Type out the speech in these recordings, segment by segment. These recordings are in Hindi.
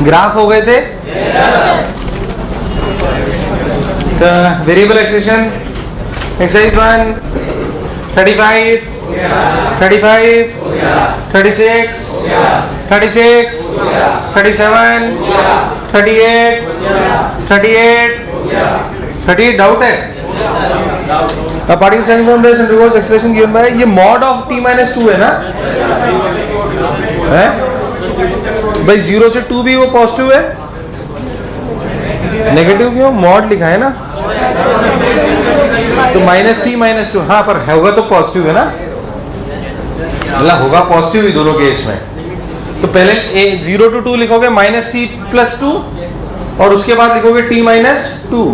ग्राफ हो गए थे। वेरिएबल एक्सप्रेशन एक्सरसाइज 1 35 35 36 36 37 38 38 38 डाउट है। Particle standing from base undergoes acceleration given by, ये मॉड ऑफ t - 2 है ना, है भाई। 0 से 2 भी वो पॉजिटिव है, नेगेटिव क्यों? मॉड लिखा है ना, तो -t - 2, हाँ पर होगा तो पॉजिटिव है ना, मतलब होगा पॉजिटिव ही दोनों केस में। तो पहले 0 to 2 लिखोगे -t + 2 और उसके बाद लिखोगे t - 2,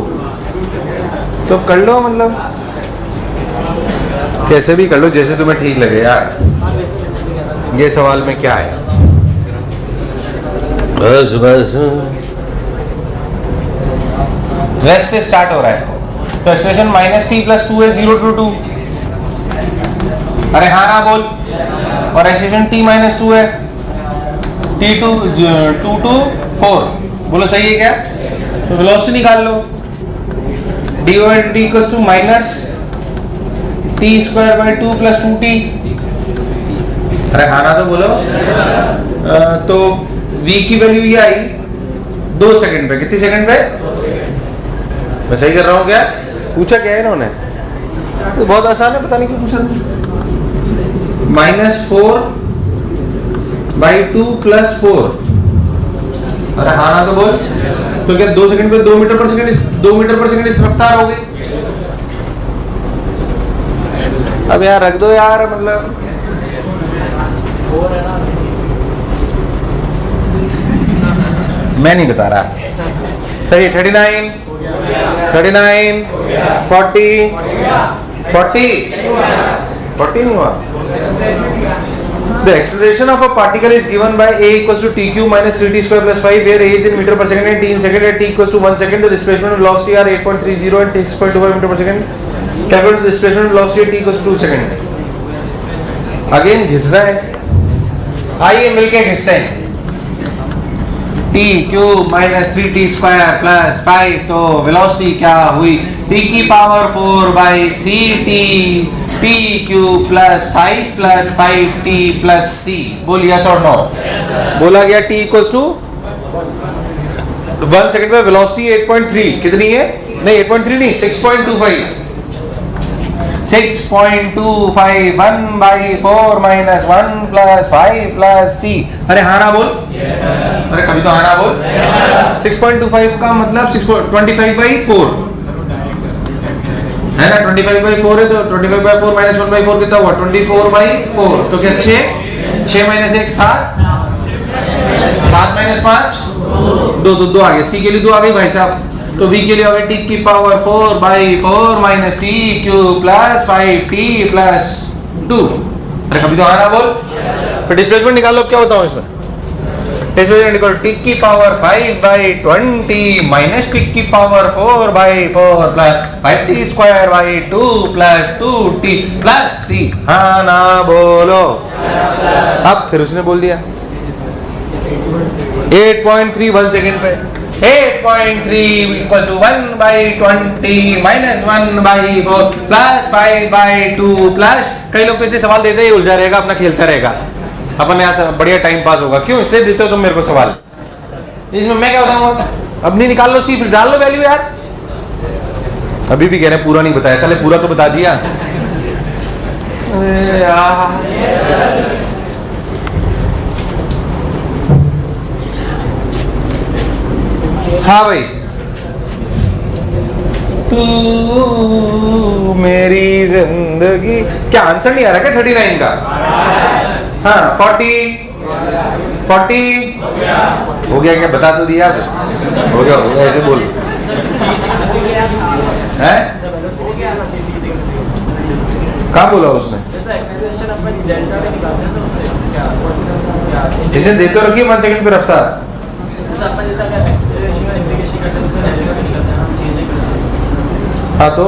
तो कर लो, मतलब कैसे भी कर लो, जैसे तुम्हें ठीक लगे यार। ये सवाल में क्या है, बस बस रेस्ट से स्टार्ट हो रहा है। तो एक्सप्रेशन -t + 2 है 0 to 2, अरे हाँ ना बोल। और एक्सप्रेशन t - 2 है t2 2 to 4, बोलो सही है क्या? तो वेलोसिटी निकाल लो, d/dt = -t² / 2 + 2t। अरे हाँ ना तो बोलो। तो v की वैल्यू ये आई 2 सेकंड पे, कितनी सेकंड पे? मैं सही कर रहा हूँ क्या? पूछा क्या है इन्होंने? तो बहुत आसान है, पता नहीं क्यों पूछा। -4/2 + 4, अरे हाँ ना तो बोल। तो क्या 2 सेकंड पे 2 मीटर पर सेकंड इस रफ्तार हो गई। अब यहाँ रख दो यार, मतलब मैं नहीं बता रहा। 39 40 नहीं हुआ। The acceleration of a particle is given by a = tq - 3t² + 5, where a is in meter per second and t in second, at t = 1 second. The displacement and velocity are 8.30 and 6.25 meter per second. Calculate the displacement and velocity at t = 2 second. Again घिस रहा है, आइए मिलके घिसते हैं। t³ - 3t² + 5, तो वेलोसिटी क्या हुई? t⁴/3t t³ + 5 + 5t + c। बोल यस और नो। बोला गया t = 1 सेकंड में वेलोसिटी 8.3 कितनी है? नहीं 8.3 नहीं, 6.25 6.25 1/4 - 1 + 5 + c। अरे हाँ ना बोल। अरे कभी तो हाँ ना बोल। 6.25 का मतलब 25/4 है ना, 25/4 है, तो 25/4 - 1/4 कितना हुआ? 24/4। तो क्या 6 - 1 7 7 - 5 2 आ गए। सी के लिए 2 आ गई भाई साहब। तो v के लिए होगा t⁴/4 - t³ + 5t + 2। अरे कभी तो हाँ ना बोल। फिर डिस्प्लेसमेंट निकाल लो, क्या होता हूँ इसमें? डिस्प्लेसमेंट निकालो, t⁵ 5/20 - t⁴/4 + 5t² + 2t + c। हाँ ना बोलो। अब फिर उसने बोल दिया 8.3 1 सेकंड पे। 8.3 = 1/20 - 1/4 + 5/2 + कई लोग तो इसलिए सवाल देते ही उलझा रहेगा, अपना खेलता रहेगा, अपन यहाँ से बढ़िया टाइम पास होगा। क्यों इसलिए देते हो तुम मेरे को सवाल? इसमें मैं क्या बताऊंगा? अब नहीं निकाल लो, सिर्फ डाल लो वैल्यू यार। अभी भी कह रहे हैं पूरा नहीं बताया, साले पूरा तो बता दिया। अरे यार हाँ भाई, तू मेरी जिंदगी, क्या आंसर नहीं आ रहा क्या 39 का? हाँ 40 हो गया क्या? बता तो दिया, हो गया ऐसे बोल है। कहाँ बोला उसने? इसे दे तो रखिए 1 सेकंड पे रफ्तार। हाँ तो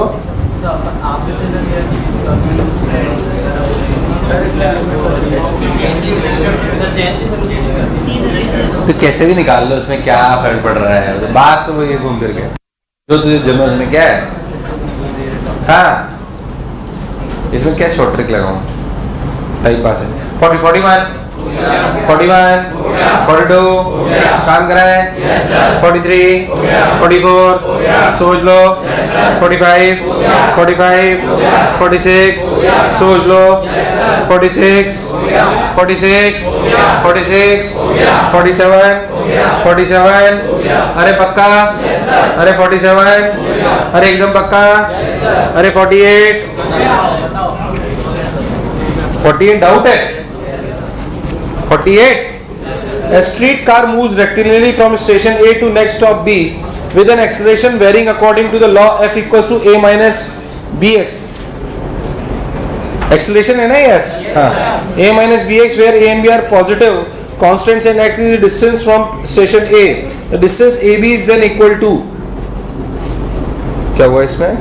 तो कैसे भी निकाल लो, उसमें क्या फर्क पड़ रहा है, तो बात तो वो ये घूम फिर के जो तुझे जमा में क्या है। हाँ, इसमें क्या शॉर्ट ट्रिक लगाऊं, टाइम पास है। 40 41 41 42 काम कराए, 43 44 सोच लो, 45 45 46 सोच लो, 46 46 46 47 47 अरे पक्का, अरे 47 अरे एकदम पक्का, अरे 48 48 डाउट है। 48 A street car moves rectilinearly from station A to next stop B with an acceleration varying according to the law F equals to A minus bx. Acceleration है ना ये F, हाँ, A minus bx where A and B are positive constants and x is the distance from station A. The distance AB is then equal to, क्या हुआ इसमें,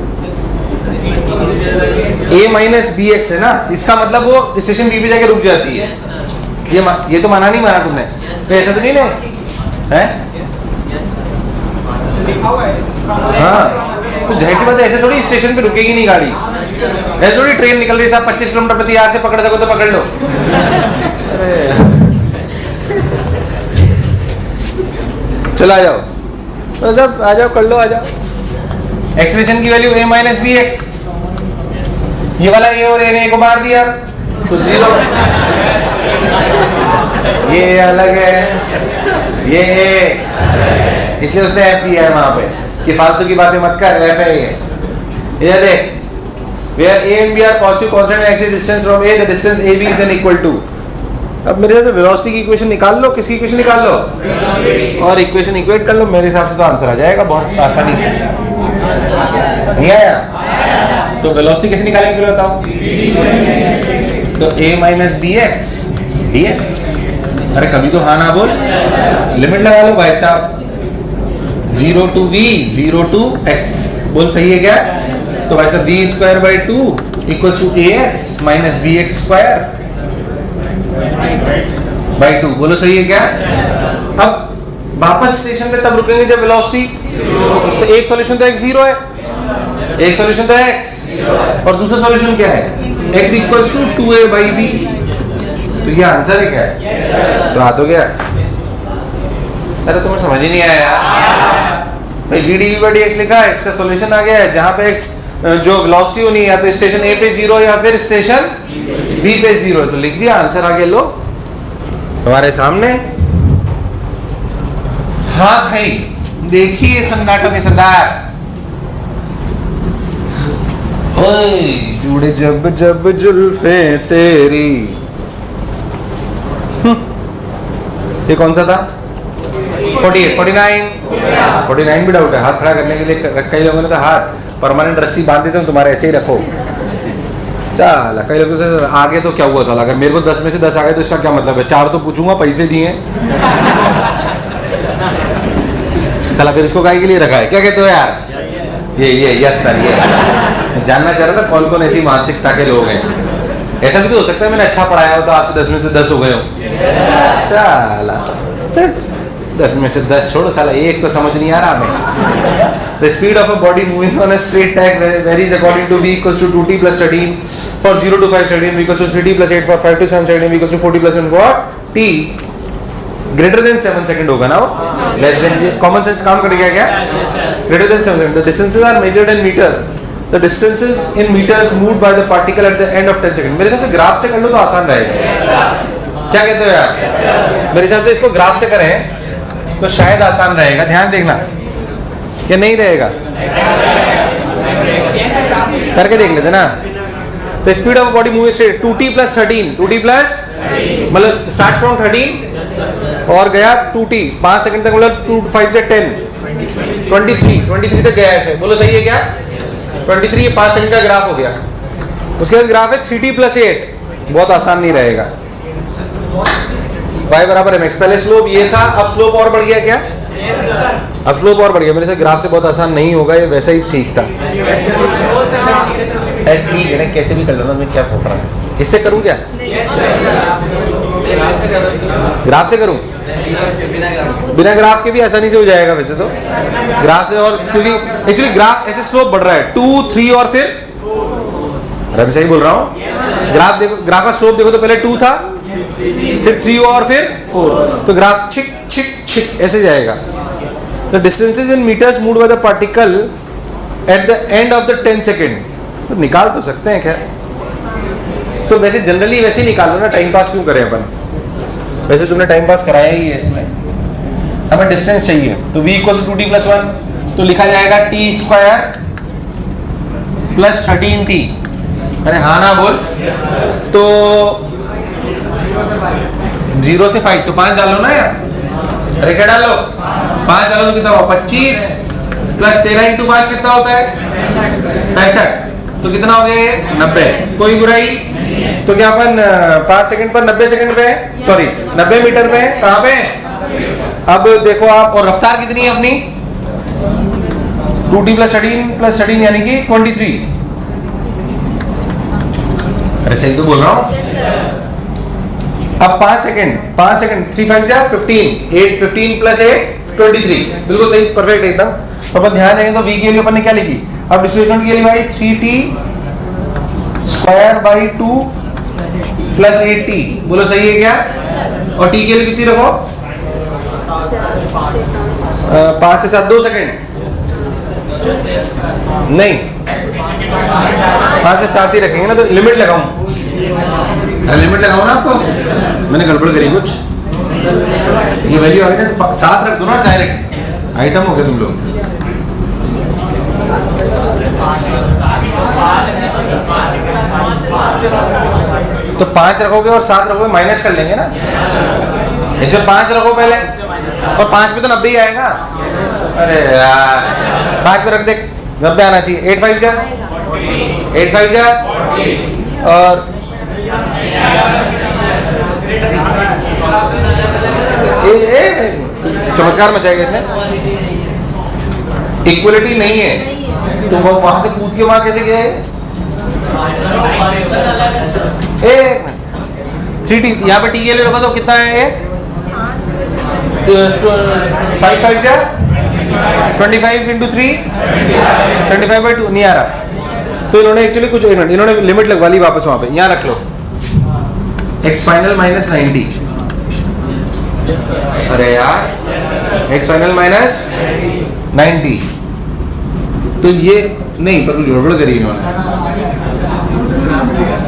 A minus bx है ना, इसका मतलब वो स्टेशन B पे जाके रुक जाती है। ये तो माना नहीं, माना तुमने तो ऐसा तो नहीं है, हाँ, तो जाहिर सी बात है ऐसे थोड़ी स्टेशन पे रुकेगी नहीं गाड़ी, ऐसे थोड़ी ट्रेन निकल रही है साहब 25 किलोमीटर प्रति आवर से पकड़ सको तो पकड़ लो। चलो आ जाओ, तो सब आ जाओ, कर लो, आ जाओ। एक्सेलरेशन की value a minus b x, ये वाला a और a ने को मार दिया तो 0, ये अलग है, ये a, इसलिए उसने f दिया है वहां पे कि फालतू की बातें मत कर, f है ये। इधर देख, where a and b are positive constant and x is distance from a, the distance ab is then equal to। अब मेरे से वेलोसिटी की इक्वेशन निकाल लो, किसकी इक्वेशन निकाल लो और इक्वेशन इक्वेट कर लो, मेरे हिसाब से तो आंसर आ जाएगा बहुत आसानी से। नहीं आया तो वेलोसिटी कैसे निकालेंगे बताओ, तो a minus b x d x, अरे कभी तो हाँ ना बोल, लिमिट लगा लो भाई साहब, 0 to v 0 to x, बोल सही है क्या, तो भाई साहब b square by 2 equals to ax minus b x square by 2, बोलो सही है क्या। अब वापस स्टेशन पे तब रुकेंगे जब वेलोसिटी, तो एक सॉल्यूशन तो x 0 है, एक सॉल्यूशन तो x और दूसरा सॉल्यूशन क्या है, x equals to 2a by b, तो ये आंसर है क्या, तो हाथ हो गया। अरे तुम्हें समझ ही नहीं आया यार भाई, v dv बाई dx लिखा है, x का सॉल्यूशन आ गया है जहां पे x जो वेलोसिटी होनी है या तो स्टेशन a पे 0 या फिर स्टेशन b पे 0, तो लिख दिया, आंसर आ गया, लो हमारे सामने। हाँ भाई देखिए सन्नाटो के सरदार, जुड़े जब जब जुल्फे तेरी, ये कौन सा था, 48 49 भी डाउट है, हाथ खड़ा करने के लिए कई लोगों ने तो हाथ परमानेंट रस्सी बांध देते, तुम्हारे ऐसे ही रखो। चल कई लोगों से आगे तो क्या हुआ साला, अगर मेरे को 10 में से 10 आ गए तो इसका क्या मतलब है, 4 तो पूछूंगा, पैसे दिए चला, फिर इसको गाय के लिए रखा है, क्या कहते हो यार, ये यस सर, ये जानना चाह रहा था कौन कौन ऐसी मानसिकता के लोग हैं। ऐसा भी तो हो सकता है मैंने अच्छा पढ़ाया हो तो आपसे 10 में से 10 हो गए हो, साला 10 में से 10 छोड़ो साला, एक तो समझ नहीं आ रहा हमें। The speed of a body moving on a straight track varies according to v equals to 2t plus 13 for 0 to 5 13 v equals to 3t plus 8 for 5 to 7 17 v equals to 40 plus 1 for t greater than 7 second होगा ना वो, less than, common sense काम कर गया क्या, greater than 7 second, the distances are measured in meter, the distances in meters moved by the particle at the end of 10 second। मेरे हिसाब से ग्राफ से कर लो तो आसान रहेगा, क्या कहते हो यार, मेरे हिसाब से इसको ग्राफ से करें तो शायद आसान रहेगा, ध्यान देखना, या नहीं रहेगा, करके देख लेते ना। The speed of a body moving straight 2t plus 13, 2t plus मतलब स्टार्ट फ्रॉम 13 और गया 2t 5 सेकंड तक, मतलब 2 5 से 10 23 तक गया ऐसे, बोलो सही है क्या, 23 ये 5 सेकंड का ग्राफ हो गया। उसके बाद ग्राफ है 3t plus 8, बहुत आसान नहीं रहेगा, y बराबर mx, पहले स्लोप ये था, अब स्लोप और बढ़ गया क्या, अब स्लोप और बढ़ गया, मेरे से ग्राफ से बहुत आसान नहीं होगा, ये वैसा ही ठीक था, ठीक है ना, कैसे भी कर लो ना, मैं क्या फोड़ रहा है, इससे करूँ क्या, ग्राफ से करूं? बिना ग्राफ के भी आसानी से हो जाएगा वैसे तो, ग्राफ से। और क्योंकि एक्चुअली ग्राफ ऐसे स्लोप बढ़ रहा है 2 3 और फिर, अरे मैं सही बोल रहा हूँ? ग्राफ देखो, ग्राफ का स्लोप देखो तो पहले 2 था, फिर 3 और फिर 4, तो ग्राफ छिक छिक छिक ऐसे जाएगा। The distances in meters moved by the particle at the end of the 10 second, तो निकाल तो सकते हैं खैर। तो वैसे जनरली वैसे ही निकालो ना, टाइम पास क्यों करें अपन? वैसे तुमने टाइम पास कराया ही है इसमें, हमें डिस्टेंस चाहिए। तो v इक्वल टू 2t + 1, तो लिखा जाएगा t² + 13t। अरे हाँ ना बोल। तो 0 से 5, तो 5 डालो ना यार। अरे क्या डालो? 5 डालो तो कितना हुआ? 25 + 13 × 5 कितना होता है? 65। तो कितना हो गया? 90। कोई बुराई? तो क्या अपन 5 सेकंड पर 90 सेकंड पे है, सॉरी 90 मीटर पे है। कहाँ पे? अब देखो आप, और रफ्तार कितनी है अपनी? 2t + 13 यानी कि 23। अरे सही तो बोल रहा हूँ। अब 5 सेकंड 3 5 जा 15, 8 15 + 8 23, बिल्कुल सही, परफेक्ट एकदम। तो अपन ध्यान देंगे तो v के लिए अपन ने क्या लिखी? अब डिस्प्लेसमेंट के लिए भाई 3t² / 2 + 8t, बोलो सही है क्या? और t के लिए कितनी रखो? 5 से 7 2 सेकंड नहीं, 5 से 7 ही रखेंगे ना। तो लिमिट लगाऊं? लिमिट लगाओ ना आपको, मैंने गड़बड़ करी कुछ, ये वैल्यू आ गई ना, तो 7 रख दो ना, डायरेक्ट आइटम हो गए तुम लोग। तो 5 रखोगे और 7 रखोगे, माइनस कर लेंगे ना। इसमें 5 रखो पहले, और 5 पे तो 90 ही आएगा। अरे यार 5 पे रख दे, 90 आना चाहिए। 8 5 जा 8 5 जा, और चमत्कार मचाएगा इसमें। इक्वलिटी नहीं है तो वो वहां से कूद के वहां कैसे गए? 3t यहाँ पे t के लिए रखा तो कितना है ये? 5 5 जा 25 × 3 75/2 नहीं आ रहा। तो इन्होंने एक्चुअली कुछ इन्होंने लिमिट लगवा ली वापस वहां पे। यहाँ रख लो x फाइनल - 90। अरे यार x फाइनल - 90, तो ये नहीं, पर गड़बड़ करी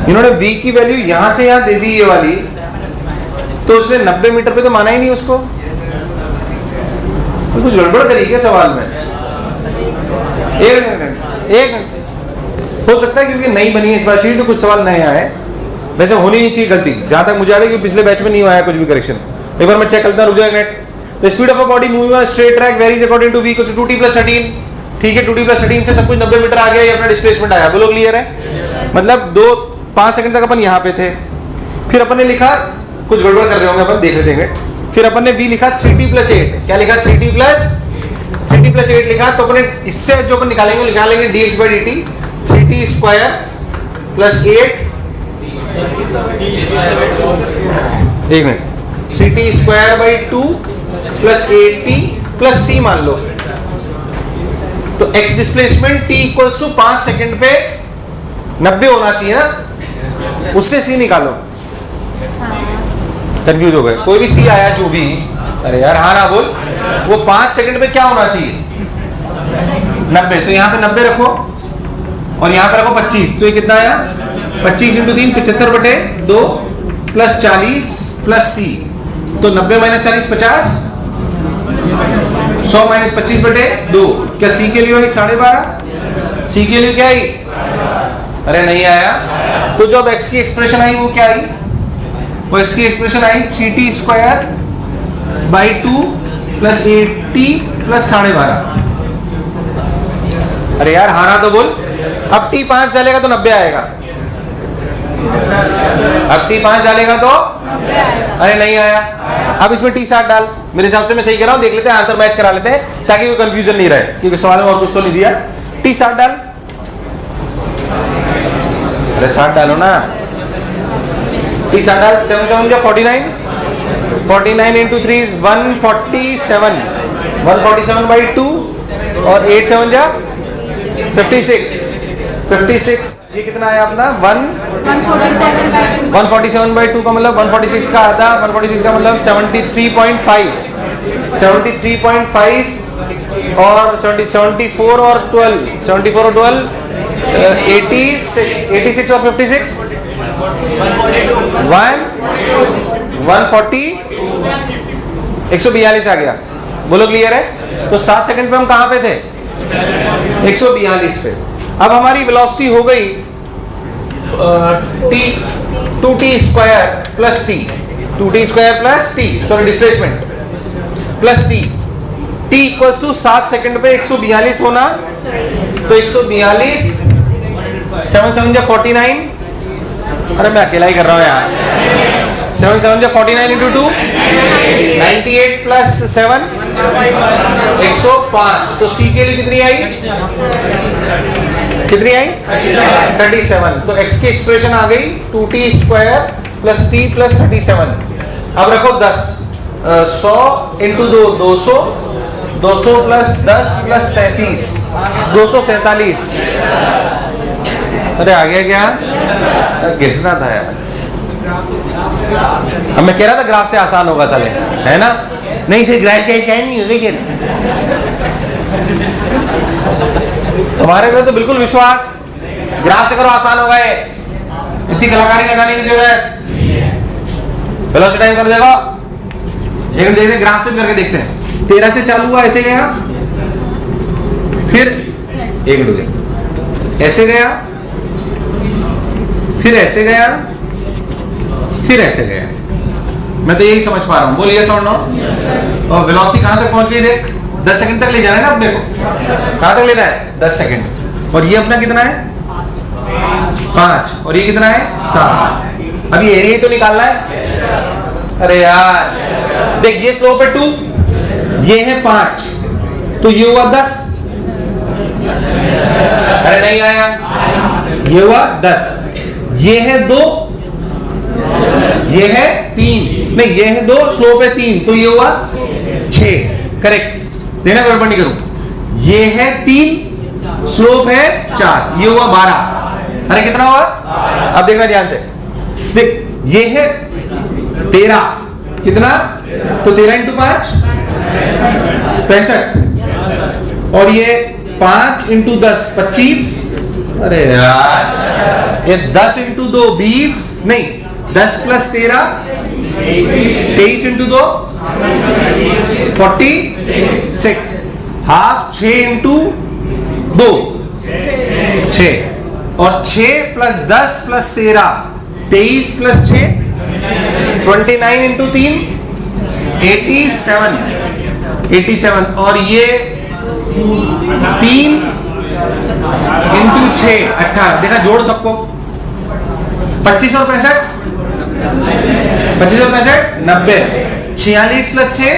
इन्होंने v की वैल्यू यहां से यहां दे दी ये वाली, तो उसने 90 मीटर पे तो माना ही नहीं उसको। तो कुछ गड़बड़ करी क्या सवाल में? एक हो सकता है क्योंकि नई बनी है इस बार शीट, तो कुछ सवाल नए आए। वैसे होनी नहीं चाहिए गलती, जहां तक मुझे आ रहा है कि पिछले बैच में नहीं हुआ है कुछ भी करेक्शन। एक बार मैं चेक करता हूं, रुक जाएगा net. The speed of a body moving on straight track varies according to v = 2t + 13। ठीक है, 2t + 13 से सब कुछ 90 मीटर आ गया, ये अपना डिस्प्लेसमेंट आया। बोलो क्लियर है? मतलब 5 सेकंड तक अपन यहाँ पे थे, फिर अपन ने लिखा, कुछ गड़बड़ कर रहे होंगे अपन, देख लेते हैं। फिर अपन ने v लिखा 3t + 8। क्या लिखा? 3t + 8 लिखा। तो अपने इससे जो अपन निकालेंगे निकालेंगे dx/dt 3t² + 8, एक मिनट, 3t² / 2 + 8t + c मान लो। तो x डिस्प्लेसमेंट t = 5 सेकंड पे 90 होना चाहिए ना, उससे c निकालो। कंफ्यूज हो गए? कोई भी c आया जो भी, अरे यार हाँ ना बोल, वो 5 सेकंड पे क्या होना चाहिए? 90। तो यहाँ पे 90 रखो और यहाँ पे रखो 25। तो ये कितना आया? 25 × 3 75/2 + 40 + c। तो 90 - 40 50, 100 - 25/2। क्या c के लिए 12.5? c के लिए क्या आई? अरे नहीं आया। तो जो अब x की एक्सप्रेशन आई वो क्या आई? वो x की एक्सप्रेशन आई 3t² / 2 + 8t + 12.5। अरे यार हाँ ना तो बोल। अब t 5 डालेगा तो 90 आएगा। अब t 5 डालेगा तो 90 आएगा। अरे नहीं आया। अब इसमें t 7 डाल। मेरे हिसाब से मैं सही कर रहा हूँ, देख लेते हैं, आंसर मैच करा लेते हैं ताकि कोई कंफ्यूजन नहीं रहे, क्योंकि सवाल में और कुछ तो नहीं दिया। t 7 डाल। अरे 7 डालो ना। 3 साढ़ा 7 7 जा 49, 49 into 3 is 147, 147 by 2 और 8 7 जा 56, 56 ये कितना है अपना 147 by 2 का मतलब 146 का आधा, 146 का मतलब 73.5, 73.5 और 74 और 12, 74 और 12 86 और 56 142 आ गया। बोलो क्लियर है? तो 7 सेकंड पे हम कहां पे थे? 142 पे। अब हमारी वेलोसिटी हो गई t 2t square plus t, 2t square plus t, sorry displacement plus t, t equals to 7 second पे 142 होना, तो 142 7 7 जा 49, अरे मैं अकेला ही कर रहा हूँ यार, 7 7 जा 49 into 2 98 plus 7 105, तो c के लिए कितनी आई? 37। तो x की एक्सप्रेशन आ गई 2t square plus t plus 37। अब रखो 10, 100 into 2 200, 200 प्लस 10 प्लस 37, 247। अरे आ गया क्या? घिसना था यार। अब मैं कह रहा था ग्राफ से आसान होगा साले, है ना? नहीं से ग्राफ के क्या नहीं होगी। तुम्हारे पे तो बिल्कुल विश्वास, ग्राफ से करो आसान होगा ये, इतनी कलाकारी लगाने की जरूरत। वेलोसिटी टाइम कर देगा, लेकिन देखते ग्राफ से करके देखते हैं। 13 से चालू हुआ, ऐसे गया, फिर एक मिनट ऐसे गया, फिर ऐसे गया, फिर ऐसे गया। मैं तो यही समझ पा रहा हूँ। बोलिए यस और नो। और वेलोसिटी कहां तक पहुंच गई? देख 10 सेकंड तक ले जाना है ना अपने को। कहां तक लेना है? 10 सेकंड। और ये अपना कितना है? 5। और ये कितना है? 7। अब ये एरिया तो निकालना है। अरे यार देख, ये स्लोप है 2, ये है 5, तो ये हुआ 10। अरे नहीं आया, ये हुआ 10, ये है 2, ये है 3, नहीं ये है 2, स्लोप है 3, तो ये हुआ 6। करेक्ट, देना गड़बड़ नहीं करूं। ये है 3, स्लोप है 4, ये हुआ 12। अरे कितना हुआ? अब देखना ध्यान से, देख ये है 13, कितना? तो 13 into 5 65, और ये 5 into 10 25। अरे यार ये 10 into 2 20, नहीं 10 प्लस 13 23 into 2 46, हाफ 6 into 2 6, और 6 प्लस 10 प्लस 13 23 प्लस 6 29 into 3 87, और ये 3 into 6 18। देखा जोड़ सबको, 25 और 65 90, 46 प्लस 6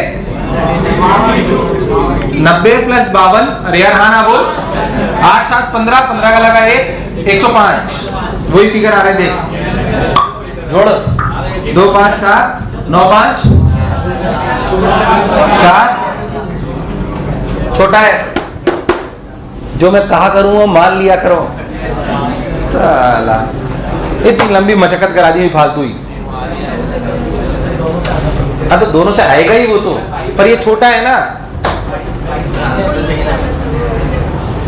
90 प्लस 52। अरे यार हाँ ना बोल, 8 7 15, 15 का लगा 105, वही फिगर आ रहे देख, जोड़ 2 5 7 9 5 4, छोटा है। जो मैं कहा करूं वो मान लिया करो। साला इतनी लंबी मशक्कत करा दी फालतू ही। हाँ तो दोनों से आएगा ही वो तो, पर ये छोटा है ना,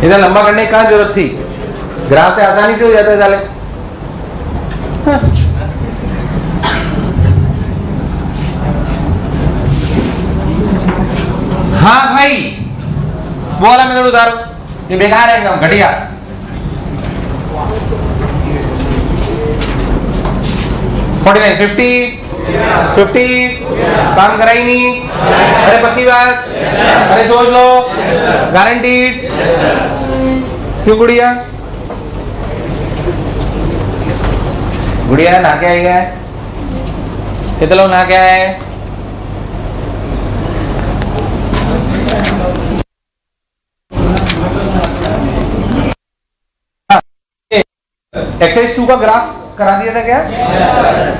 इधर लंबा करने की कहाँ जरूरत थी? ग्राफ से आसानी से हो जाता है साले। हाँ भाई वो वाला मेथड उतारो, ये बेकार है एकदम घटिया। $49 50 काम करा ही नहीं। अरे पक्की बात, अरे सोच लो, गारंटीड। क्यों गुड़िया? गुड़िया ना क्या आएगा? कितने लोग ना क्या है? एक्सरसाइज 2 का ग्राफ करा दिया था क्या?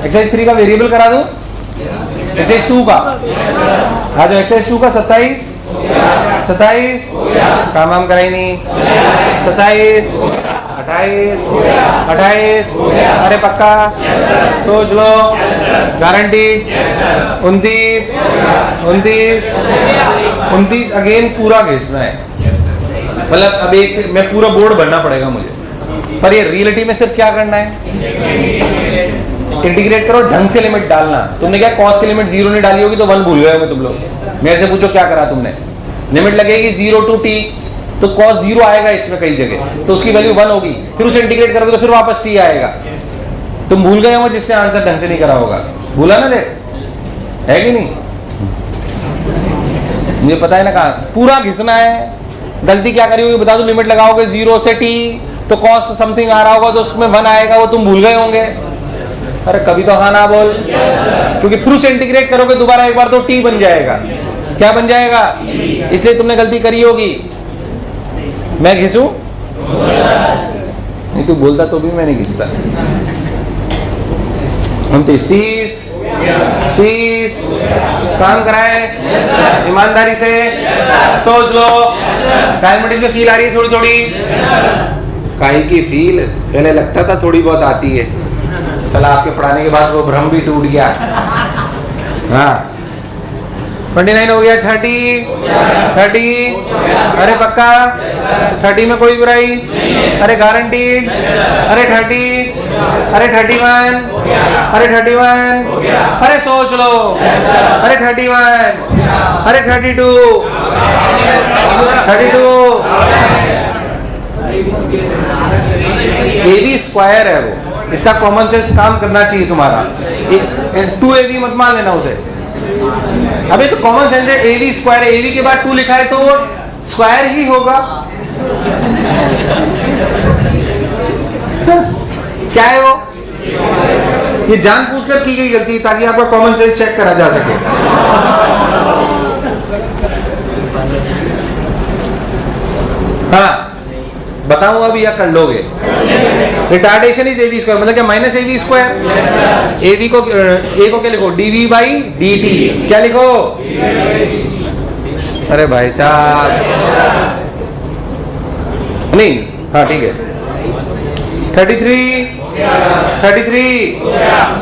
एक्सरसाइज 3 का वेरिएबल करा दूं? एक्सरसाइज 2 का आ जाओ। एक्सरसाइज 2 का 27 काम हम कराई नहीं। 27 28 अरे पक्का सोच लो। गारंटी 29 अगेन पूरा घिसना है। मतलब अब एक मैं पूरा बोर्ड भरना पड़ेगा मुझे, पर ये रियलिटी में सिर्फ क्या करना है, इंटीग्रेट करो, ढंग से लिमिट डालना। तुमने क्या कॉस की लिमिट 0 नहीं डाली होगी तो 1 भूल गए होंगे तुम लोग। मेरे से पूछो क्या करा तुमने। लिमिट लगेगी 0 to t, तो cos 0 आएगा इसमें कई जगह, तो उसकी वैल्यू 1 होगी। फिर उसे इंटीग्रेट करोगे तो फिर वापस t आएगा। तुम भूल गए हो जिसने आंसर ढंग से नहीं करा होगा। भूला ना ले, है कि नहीं? मुझे पता है ना कहा पूरा घिसना है। गलती क्या करी होगी बता दो। लिमिट लगाओगे 0 से t, तो cos समथिंग आ रहा होगा तो उसमें 1 आएगा, वो तुम भूल गए होंगे। अरे कभी तो हाँ ना बोल, क्योंकि फिर उसे इंटीग्रेट करोगे दोबारा एक बार तो t बन जाएगा। क्या बन जाएगा? इसलिए तुमने गलती करी होगी। मैं घिसूं? नहीं, तू बोलता तो भी मैं नहीं घिसता। हम 30 काम कराए ईमानदारी से। सोच लो मैथमेटिक्स में फील आ रही है थोड़ी थोड़ी। काहे की फील? पहले लगता था थोड़ी बहुत आती है, चला आपके पढ़ाने के बाद वो भ्रम भी टूट गया। हाँ 29 हो गया। 30 अरे पक्का 30 में कोई बुराई? अरे गारंटीड। अरे 30 अरे 31 अरे 31 अरे सोच लो। अरे 31 अरे 32 AB स्क्वायर है वो। इतना कॉमन सेंस काम करना चाहिए तुम्हारा। 2AB मत मान लेना उसे। अबे तो कॉमन सेंस है। AB स्क्वायर है, AB के बाद 2 लिखा है तो वो स्क्वायर ही होगा। क्या है वो? ये जानबूझकर की गई गलती ताकि आपका कॉमन सेंस चेक करा जा सके। हाँ बताऊं अभी या कर लोगे? रिटार्डेशन इज AB स्क्वायर, मतलब क्या माइनस AB स्क्वायर। AB को A को क्या लिखो? dV/dt। क्या लिखो? अरे भाई साहब नहीं, हाँ ठीक है। 33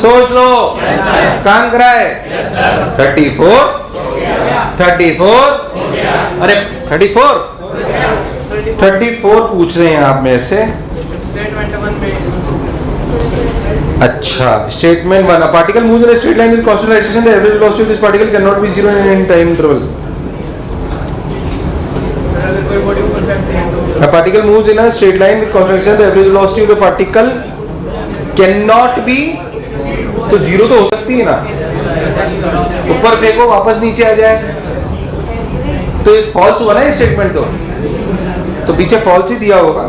सोच लो काम कराए। 34 अरे 34 पूछ रहे हैं आप मेरे से। अच्छा statement 1 particle moves in a straight line with constant acceleration the average velocity of this particle can not be 0 in any time interval. A particle moves in a straight line with constant acceleration. The average velocity of the particle cannot be, तो 0 तो हो सकती है ना। ऊपर फेंको वापस नीचे आ जाए तो ये फॉल्स हुआ ना ये स्टेटमेंट। तो पीछे फॉल्स ही दिया होगा।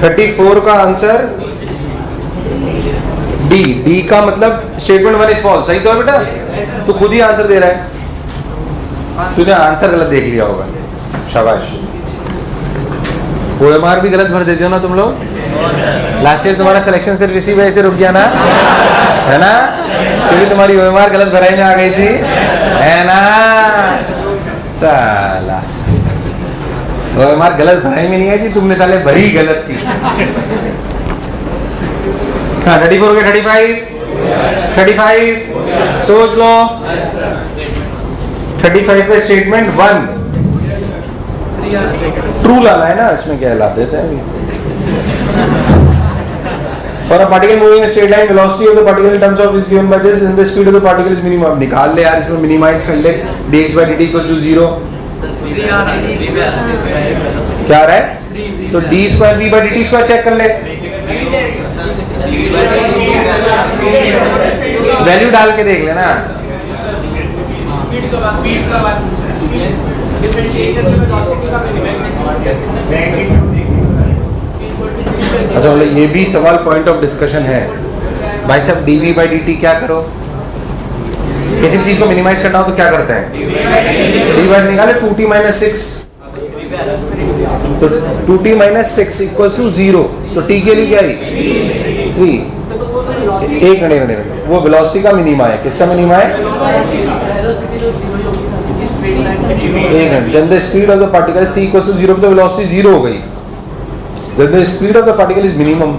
34 का आंसर डी का मतलब स्टेटमेंट 1 इज फॉल्स। सही तो है बेटा? तो खुद ही आंसर दे रहा है। तूने आंसर गलत देख लिया होगा। शाबाश। OMR भी गलत भर देते हो ना तुम लोग। लास्ट ईयर तुम्हारा सिलेक्शन सिर्फ इसी वजह से रुक गया ना, है ना? क्योंकि तुम्हारी OMR गलत भराई में आ गई थी, है ना? साला OMR गलत भराई में नहीं है जी, तुमने साले भरी गलत थी। हाँ 34 के 35 सोच लो। 35 का स्टेटमेंट 1 ट्रू लाना है ना, इसमें क्या ला देते हैं। For a particle moving in a straight line, velocity of the particle in terms of is given by this, and the speed of the particle is minimum. निकाल ले यार, इसमें मिनिमाइज कर ले। dx/dt equals to 0। क्या आ रहा है? तो d square v/dt square check कर ले। वैल्यू डाल के देख लेना। अच्छा बोले ये भी सवाल पॉइंट ऑफ डिस्कशन है भाई साहब। dv/dt क्या करो? किसी भी चीज को मिनिमाइज करना हो तो क्या करते हैं? डिवाइड निकाले 2t - 6, तो 2t - 6 इक्वल्स टू 0। तो t के लिए क्या है? 3। एक मिनट, वो वेलोसिटी का मिनिमा है, किसका मिनिमा है? एक minute. Then the speed of the particle is t equal to 0, तो वेलोसिटी 0 हो गई। Then the speed of the particle is minimum.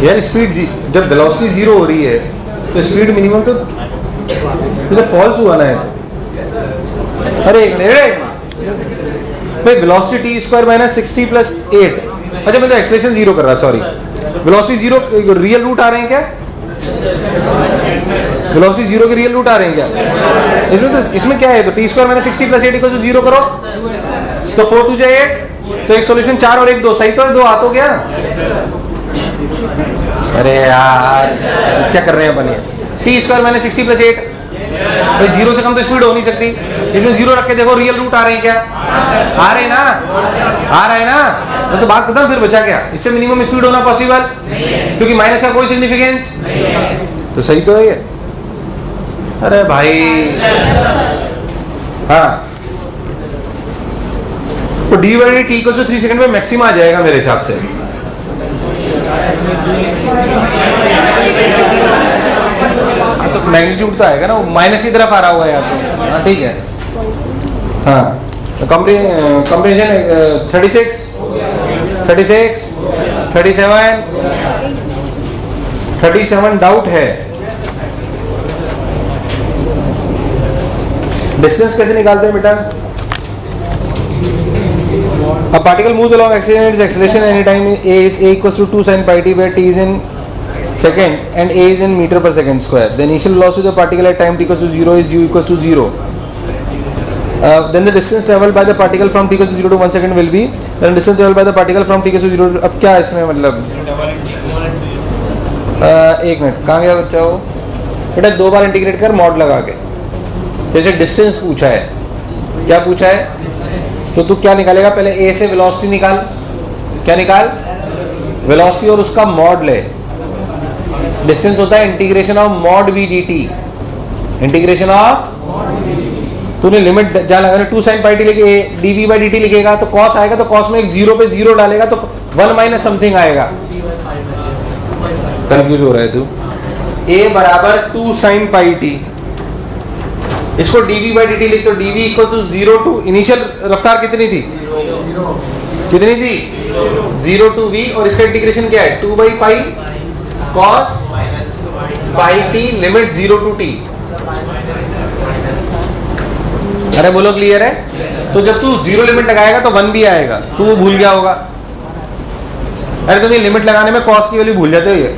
यार स्पीड जब वेलोसिटी 0 हो रही है तो स्पीड मिनिमम तो फॉल्स हुआ ना है। अरे एक मिनट भाई, velocity t square minus 60 plus 8। अच्छा मैं तो एक्सेलरेशन 0 कर रहा, सॉरी। वेलोसिटी 0 रियल रूट आ रहे हैं क्या? वेलोसिटी 0 के रियल रूट आ रहे हैं क्या? इसमें क्या है? तो t square minus 60 plus 8 equal to 0 करो तो 4 2 8, तो एक सॉल्यूशन 4 और एक 2, सही तो है? 2 आ तो गया। अरे यार क्या कर रहे हैं अपन? टी स्क्वायर माइनस 60 प्लस 8, भाई 0 से कम तो स्पीड हो नहीं सकती। इसमें 0 रख के देखो रियल रूट आ रहे हैं क्या? आ रहे हैं ना, आ रहा है ना। तो बात खत्म, फिर बचा क्या? इससे मिनिमम स्पीड होना पॉसिबल, क्योंकि माइनस का कोई सिग्निफिकेंस, तो सही तो है ये। अरे भाई हाँ, तो d by t equal to 3 second में मैक्सिमम आ जाएगा मेरे हिसाब से। तो मैग्नीट्यूड तो आएगा ना, वो माइनस की तरफ आ रहा होगा यार, तो हाँ ठीक है। हाँ तो कंप्रीहेंशन 36 37 डाउट है। डिस्टेंस कैसे निकालते हैं बेटा? A particle moves along accelerating its acceleration anytime a is a equals to 2 sin pi t, where t is in seconds and a is in meter per second square. The initial velocity of the particle at time t equals to 0 is u equals to 0. Then the distance traveled by the particle from t equals to 0 to 1 second will be, then distance traveled by the particle from t equals to 0 to, अब क्या इसमें मतलब? एक मिनट, कहाँ गया बच्चा वो? बेटा 2 बार इंटीग्रेट कर मॉड लगा के। जैसे डिस्टेंस पूछा है, क्या पूछा है? तो तू क्या निकालेगा? पहले ए से वेलोसिटी निकाल। क्या निकाल? वेलोसिटी और उसका मॉड ले। डिस्टेंस होता है integration of mod v d t. Integration of, तूने लिमिट जहाँ लगाना 2 sin pi t लेके d v by d t लिखेगा तो कॉस आएगा, तो कॉस में एक 0 पे 0 डालेगा तो 1 माइनस समथिंग आएगा। कंफ्यूज हो रहा है तू? ए बराबर 2 sin pi t, इसको dv बाई dt लिख, तो dv equal to 0 to initial रफ्तार कितनी थी? कितनी थी? 0 टू v, और इसका इंटीग्रेशन क्या है? 2 by pi cos pi t limit 0 to t। अरे बोलो क्लियर है? तो जब तू 0 लिमिट लगाएगा तो 1 भी आएगा, तू वो भूल गया होगा। अरे तुम ये लिमिट लगाने में cos की वैल्यू भूल जाते हो ये।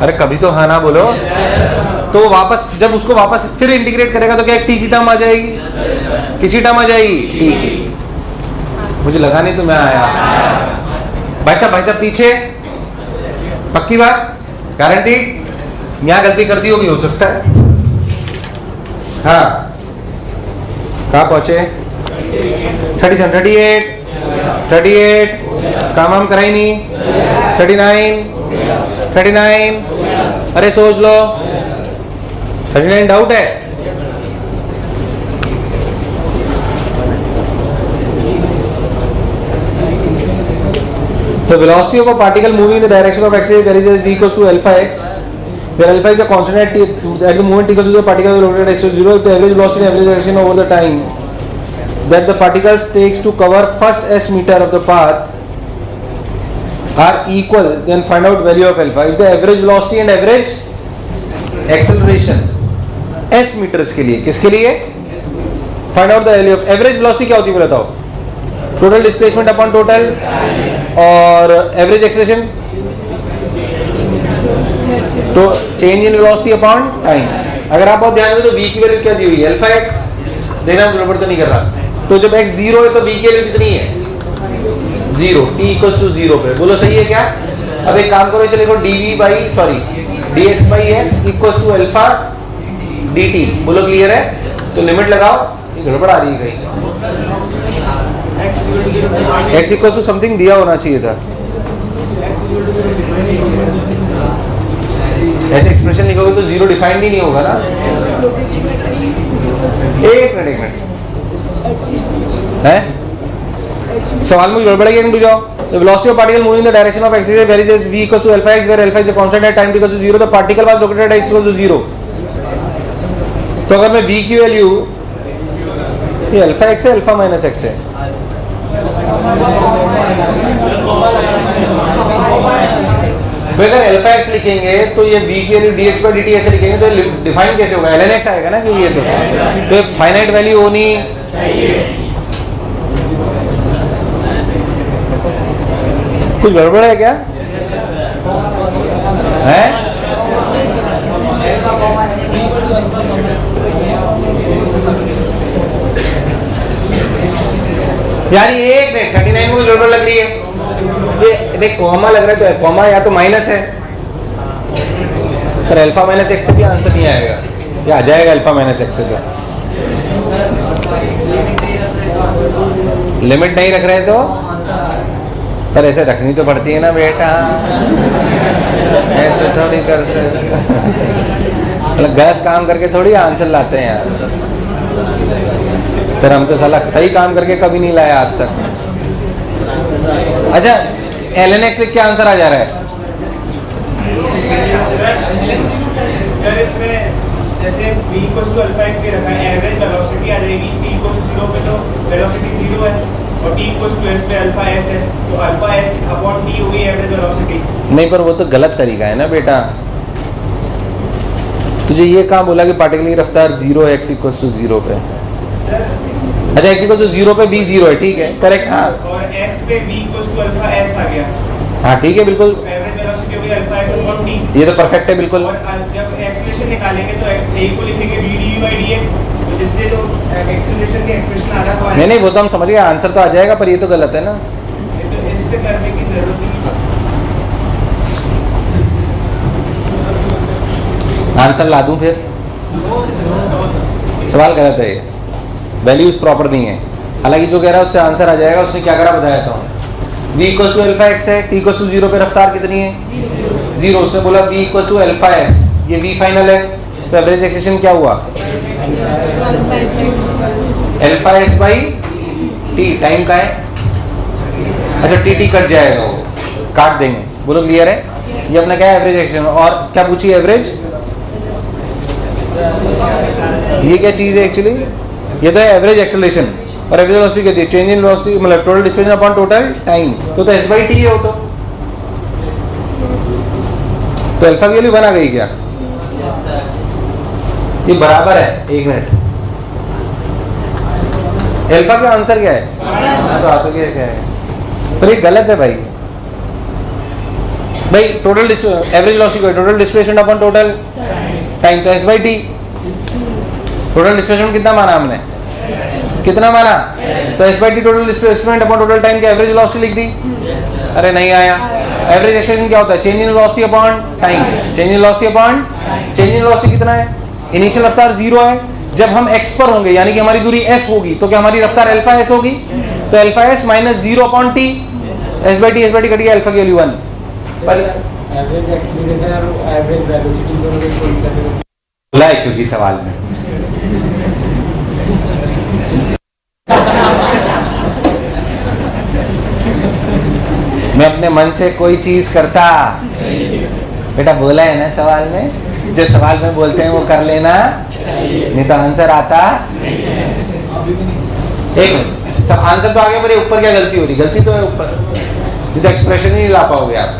अरे कभी तो हाँ ना बोलो। तो वापस जब उसको वापस फिर इंटीग्रेट करेगा तो क्या टी की टर्म आ जाएगी? किसी टर्म आ जाएगी? टी की। मुझे लगा नहीं तो मैं आया। भाई साहब पीछे, पक्की बात, गारंटीड? यहाँ गलती कर दी होगी, हो सकता है। हाँ कहाँ पहुंचे? 37 38 काम हम करा ही नहीं। 39 अरे सोच लो, 39 डाउट है। The velocity of a particle moving in the direction of x varies as v equals to alpha x, where alpha is the constant at the moment t equals to the particle located at x equals 0. If the average velocity and average direction over the time that the particles takes to cover first s meter of the path are equal, then find out value of alpha. If the average velocity and average acceleration s meters के लिए, किसके लिए? Find out the value of average velocity क्या होती है बताओ? Total displacement upon total, और average acceleration तो change in velocity upon time। अगर आप बहुत ध्यान दो तो v की वैल्यू क्या दी हुई है? Alpha x। देखना गड़बड़ तो नहीं कर रहा। तो जब x 0 है तो v की वैल्यू कितनी है? 0। t इक्वल्स टू 0 पे, बोलो सही है क्या? अब एक काम करो, चले dx by x equals to alpha dt। बोलो क्लियर है? तो लिमिट लगाओ, गड़बड़ आ रही है कहीं। x इक्वल्स टू समथिंग दिया होना चाहिए था। ऐसे एक्सप्रेशन लिखोगे तो 0 डिफाइंड ही नहीं होगा ना। एक मिनट है, सवाल में गड़बड़ है, जाओ। The velocity of particle moving in the direction of x is varies as v equals to alpha x, where alpha is a constant at time t equals to 0. The particle was located at x equals to 0. तो अगर मैं v की वैल्यू, ये अल्फा x है, अल्फा माइनस x है, तो अगर अल्फा x लिखेंगे तो ये v की वैल्यू dx by dt ऐसे लिखेंगे तो डिफाइन कैसे होगा? ln x आएगा ना, क्योंकि ये तो फाइनाइट वैल्यू होनी चाहिए। कुछ गड़बड़ है क्या? है? यार ये एक मिनट 39 को गड़बड़ लग रही है, ये कॉमा लग रहा है, तो कॉमा या तो माइनस है, पर अल्फा माइनस एक्स से भी आंसर नहीं आएगा, या आ जाएगा अल्फा माइनस एक्स से, तो लिमिट नहीं रख रहे तो, पर ऐसे रखनी तो पड़ती है ना बेटा, ऐसे थोड़ी कर से मतलब गलत काम करके थोड़ी आंसर लाते हैं यार। सर हम तो साला सही काम करके कभी नहीं लाया आज तक। अच्छा ln x लिख के आंसर आ जा रहा है। सर इसमें जैसे v equals to alpha x के रखा है, एवरेज वेलोसिटी आ जाएगी, t इक्वल्स टू 0 पे तो वेलोसिटी 0 है, और t इक्वल्स टू s पे अल्फा s है, तो अल्फा s अपॉन t होगी एवरेज वेलोसिटी। नहीं, पर वो तो गलत तरीका है ना बेटा, तुझे ये कहाँ बोला कि पार्टिकल की रफ्तार 0 है x इक्वल्स टू 0 पे? अच्छा x इक्वल्स टू 0 पे v 0 है, ठीक है, करेक्ट। हाँ, और s पे v equals to alpha s आ गया, हाँ ठीक है, बिल्कुल एवरेज वेलोसिटी होगी अल्फा s अपॉन t, ये तो परफेक्ट है बिल्कुल। और जब एक्सेलरेशन निकालेंगे तो a को लिखेंगे v dv by dx, तो जिससे जो एक्सेलरेशन की एक्सप्रेशन आ रहा है नहीं नहीं, वो तो हम समझ गए, आंसर तो आ जाएगा, पर ये तो गलत है ना, तो इससे करने की जरूरत नहीं है। आंसर ला दूं फिर? सवाल गलत है, ये वैल्यूज प्रॉपर नहीं है। हालांकि जो कह रहा है उससे आंसर आ जाएगा, उसने क्या करा बताया था, v equals to alpha x है, t इक्वल्स टू 0 पे रफ्तार कितनी है? 0। उसने बोला v equals to alpha s, ये v फाइनल है, तो एवरेज एक्सेशन क्या हुआ? Alpha s by t, time का है, अच्छा टी कट जाएगा, वो काट देंगे, बोलो क्लियर है? ये अपना क्या है? Average acceleration. और क्या पूछी? एवरेज। ये क्या चीज है एक्चुअली? ये तो है एवरेज एक्सेलरेशन, और एवरेज वेलोसिटी कहती है चेंज इन वेलोसिटी, मतलब total displacement upon total time, तो s बाई टी है वो, तो अल्फा की वैल्यू 1 आ गई क्या? ये बराबर है, एक मिनट, अल्फा का आंसर क्या है? तो आते क्या है, पर ये गलत है भाई। टोटल एवरेज वेलोसिटी को total displacement upon total time, तो s by T, total displacement कितना माना हमने? कितना माना? तो s by T total displacement upon total time के एवरेज वेलोसिटी लिख दी। अरे नहीं आया। एवरेज एक्सेलरेशन क्या होता है? Change in velocity upon time, change in velocity upon, change in velocity कितना है? इनिशियल रफ्तार 0 है, जब हम x पर होंगे यानी कि हमारी दूरी s होगी, तो क्या हमारी रफ्तार अल्फा s होगी? तो alpha s minus 0 upon T, s by T cut गया, अल्फा की वैल्यू 1। पर एवरेज एक्सीलरेशन और एवरेज वेलोसिटी दोनों को जोड़ कर बोला है क्योंकि सवाल में मैं अपने मन से कोई चीज करता बेटा, बोला है ना सवाल में, जो सवाल में बोलते हैं वो कर लेना, नहीं तो आंसर आता। एक मिनट, सब आंसर तो आ गया, पर ऊपर क्या गलती हो रही? गलती तो है ऊपर, तो एक्सप्रेशन ही नहीं ला पाओगे आप।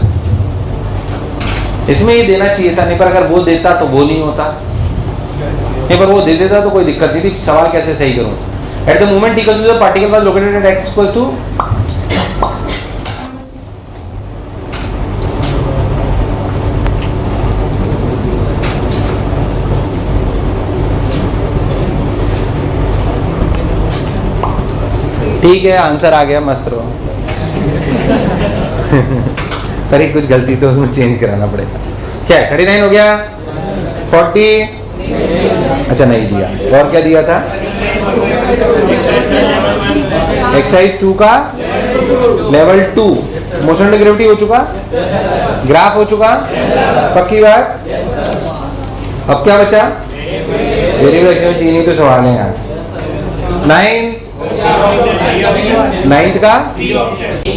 इसमें ये देना चाहिए था, नहीं पर अगर वो देता तो वो नहीं होता, नहीं पर वो दे देता तो कोई दिक्कत नहीं थी। सवाल कैसे सही करूं? At the moment t equals to the particle was located at x equals to, ठीक है, आंसर आ गया, मस्त रहो। पर कुछ गलती तो उसमें चेंज कराना पड़ेगा। क्या 39 हो गया? 40 अच्छा नहीं दिया, और क्या दिया था? एक्सरसाइज 2 का लेवल 2 मोशन ग्रेविटी हो चुका, ग्राफ हो चुका, पक्की बात। अब क्या बचा? डेरिवेशन में 3 ही तो सवाल है यार। 9th का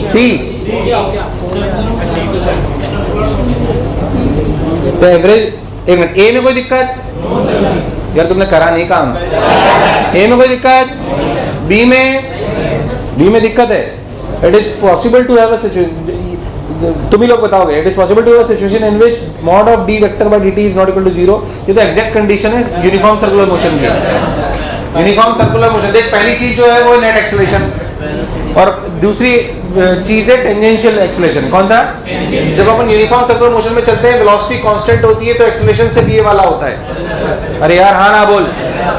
सी, तो एवरेज, एक मिनट, ए में कोई दिक्कत यार, तुमने करा नहीं काम। ए में कोई दिक्कत, बी में दिक्कत है। It is possible to have a situation, तुम ही लोग बताओगे, it is possible to have a situation in which mod of d vector by dt is not equal to 0। ये तो एग्जैक्ट कंडीशन है यूनिफॉर्म सर्कुलर मोशन की। यूनिफॉर्म सर्कुलर मोशन, देख पहली चीज जो है वो नेट एक्सेलरेशन, और दूसरी चीज है टेंजेंशियल एक्सेलरेशन। कौन सा? जब अपन यूनिफॉर्म सर्कुलर मोशन में चलते हैं वेलोसिटी कांस्टेंट होती है, तो एक्सेलरेशन से भी ये वाला होता है। अरे यार हाँ ना बोल,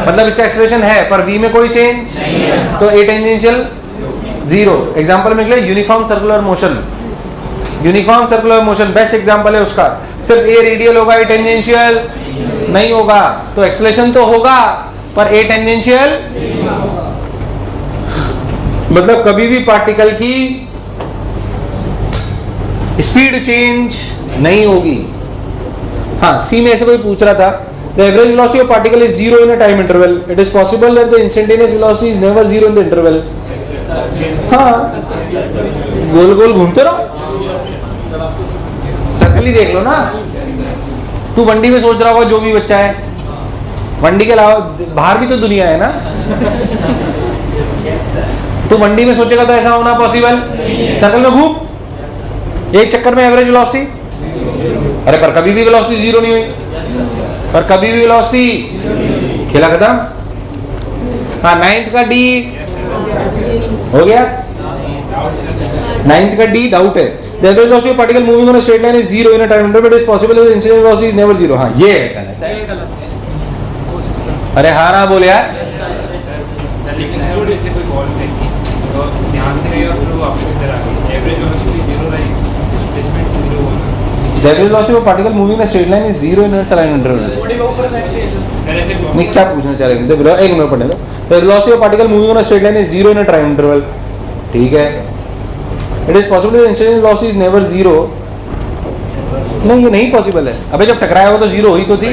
मतलब इसका एक्सेलरेशन है पर v में कोई चेंज, तो ए टेंजेंशियल 0। एग्जांपल में निकले uniform circular motion, uniform circular motion best example है उसका। सिर्फ ए रेडियल होगा, ए टेंजेंशियल नहीं होगा, तो एक्सेलरेशन तो होगा पर ए टेंजेंशियल, मतलब कभी भी पार्टिकल की स्पीड चेंज नहीं होगी। हाँ, सी में ऐसे कोई पूछ रहा था, the average velocity of particle is 0 in a time interval, it is possible that the instantaneous velocity is never 0 in the interval. हाँ, गोल गोल घूमते रहो, सर्कल ही देख लो ना। तू वनडी में सोच रहा होगा जो भी बच्चा है, वनडी के अलावा बाहर भी तो दुनिया है ना। तू वनडी में सोचेगा तो ऐसा होना पॉसिबल, सर्कल में घूम, एक चक्कर में एवरेज वेलोसिटी, अरे पर कभी भी वेलोसिटी 0 नहीं हुई, पर कभी भी वेलोसिटी, खेला खत्म। हाँ, 9th का डी हो गया, 9th का डी डाउट है। The average velocity of particle moving on a straight line is 0 in a time interval, but it is possible that the incident velocity is never 0। हाँ, ये है गलत है। अरे हाँ ना बोल यार। लेकिन फ्लूइड ऐसे कोई बॉल फेंकी तो यहाँ से गई और फिर वो वापस इधर आ गई, एवरेज वेलोसिटी 0 रही, डिस्प्लेसमेंट 0 होगा। The average velocity of a particle moving in a straight line is 0 in a time interval। नहीं, क्या पूछना चाह रहे हैं? एक मिनट पढ़ने दो। The velocity of a particle moving on a straight line is 0 in a time interval। ठीक है। It is possible that the incident velocity is never 0। नहीं, ये नहीं पॉसिबल है। अबे जब टकराया हो तो 0 ही तो थी,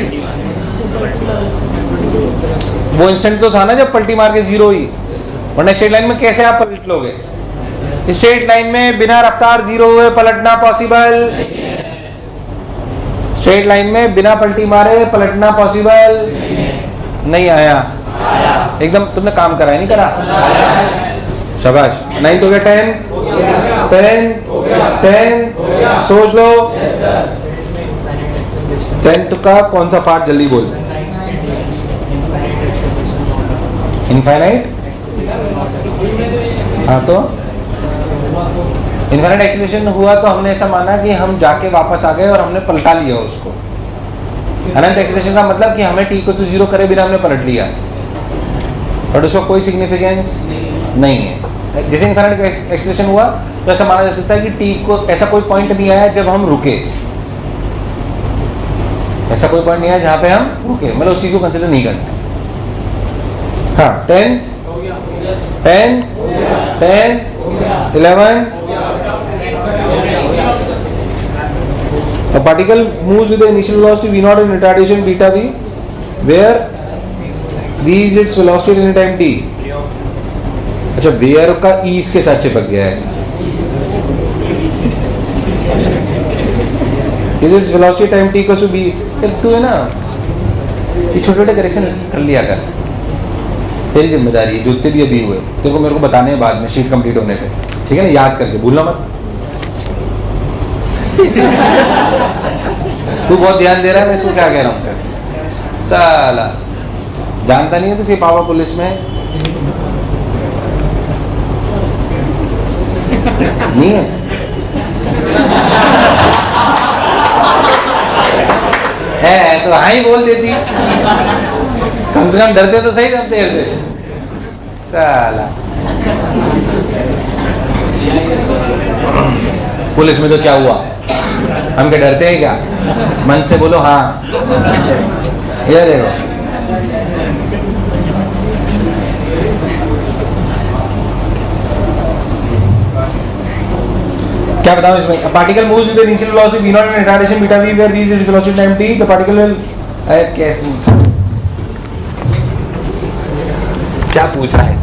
वो इंस्टेंट तो था ना जब पलटी मार के 0 हुई, वरना स्ट्रेट लाइन में कैसे आप पलट लोगे? स्ट्रेट लाइन में बिना रफ्तार 0 हुए पलटना पॉसिबल, स्ट्रेट लाइन में बिना पलटी मारे पलटना पॉसिबल नहीं आया। एकदम तुमने काम करा है, नहीं करा? शाबाश। 9th हो गया, 10th सोच लो। 10th का कौन सा पार्ट जल्दी बोल? इनफाइनाइट। हाँ, तो इनफाइनाइट एक्सेलरेशन हुआ तो हमने ऐसा माना कि हम जाके वापस आ गए और हमने पलटा लिया उसको। अनंत एक्सेलरेशन का मतलब कि हमें t को 0 करे बिना हमने पलट लिया, बट उसका कोई सिग्निफिकेंस नहीं है। जैसे इनफाइनाइट एक्सेलरेशन हुआ तो ऐसा माना जा सकता है कि t को ऐसा कोई पॉइंट नहीं आया जब हम रुके, ऐसा कोई पॉइंट नहीं आया जहाँ पे हम रुके, मतलब उसी को कंसिडर नहीं करना। हाँ, 10th 11। A particle moves with the initial velocity v0 and retardation beta v, where v is its velocity at any time t। अच्छा, where का e इसके साथ चिपक गया है। Is its velocity at time t equals to b। तू है ना, ये छोटे-छोटे करेक्शन कर लिया कर, तेरी जिम्मेदारी है, जो भी अभी हुए तेरे को मेरे को बताने हैं बाद में शीट कंप्लीट होने पे, ठीक है ना? याद करके भूलना मत। तू बहुत ध्यान दे रहा है, मैं इसको क्या कह रहा हूँ? साला जानता नहीं है तो सिपाही पुलिस में नहीं है। है तो हाँ ही बोल देती, कम से कम डरते तो सही सब देर से। साला पुलिस में तो क्या हुआ, हम क्या डरते हैं क्या? मन से बोलो हाँ। ये देखो, क्या बताऊं इसमें? Particle moves with the initial velocity v0 and retardation beta v, where v is its velocity time t, the particle will कैसे क्या पूछ रहा है?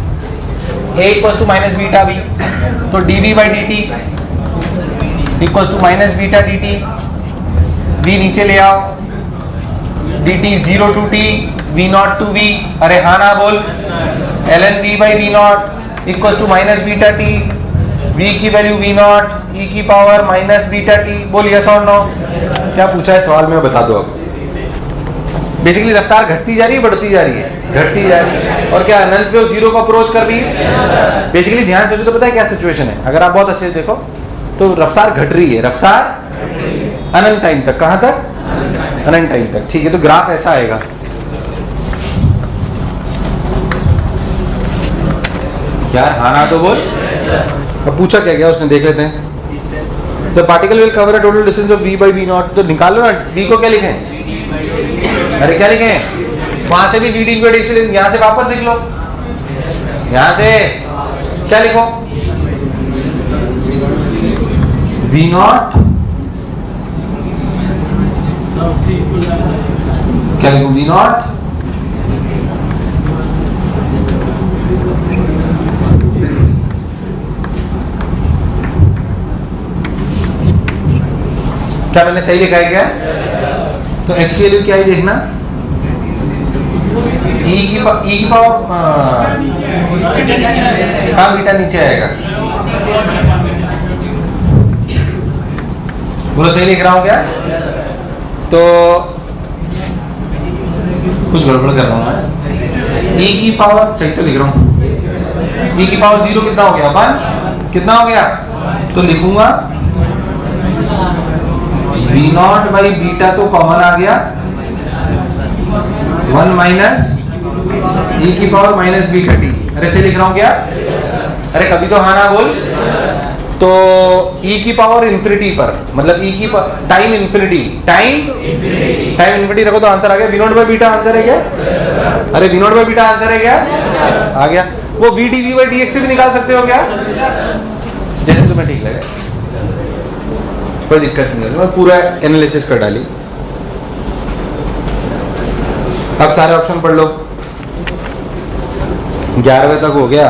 a equals to minus beta b, तो dv by dt equals to minus beta dt, v नीचे ले आओ, dt 0 to t v not to v, अरे हाँ ना बोल, ln v by v not equals to minus beta t, v की वैल्यू v नॉट e की पावर माइनस बीटा t, बोल यस और नो। क्या पूछा है सवाल में बता दो अब। बेसिकली रफ्तार घटती जा रही है, बढ़ती जा रही है? घटती जा रही है। और क्या अनंत पे जीरो को अप्रोच कर रही है? बेसिकली ध्यान से सोचो तो पता है क्या सिचुएशन है, अगर आप बहुत अच्छे से देखो तो रफ्तार घट रही है, रफ्तार अनंत टाइम तक। कहां तक? अनंत टाइम तक। ठीक है, तो ग्राफ ऐसा आएगा। यार हाँ ना तो बोल। अब पूछा क्या गया उसने, देख लेते हैं। The particle will cover a total distance of v by v not, तो निकालो ना v को क्या लिखें? अरे क्या लिखें? वहां से भी v डी का डिस्टेंस, यहां से वापस लिख लो, यहां से क्या लिखो? v नॉट क्या लिखो? v नॉट क्या मैंने सही लिखा है क्या? तो x की वैल्यू क्या है देखना, e की पावर कहाँ बीटा नीचे आएगा? बोलो सही लिख रहा हूँ क्या? तो कुछ गड़बड़ कर रहा हूँ मैं। e की पावर सही तो लिख रहा हूँ, e की पावर 0 कितना हो गया? 1 कितना हो गया? तो लिखूंगा v नॉट बाई बीटा तो कॉमन आ गया, 1 माइनस e की पावर माइनस बीटा टी। अरे से लिख रहा हूं क्या? अरे कभी तो हाँ ना बोल। तो e की पावर इंफिनिटी पर, मतलब e की टाइम इंफिनिटी, टाइम इंफिनिटी रखो तो आंसर आ गया v not by beta. Answer है क्या? अरे v not by beta answer है क्या? आ गया। वो v d v by d x से भी निकाल सकते हो क्या? जैसे तुम्हें ठीक लगे, कोई दिक्कत नहीं है। मैं पूरा एनालिसिस कर डाली। अब सारे ऑप्शन पढ़ लो। 11वें तक हो गया,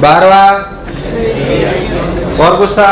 12वां और कुछ था?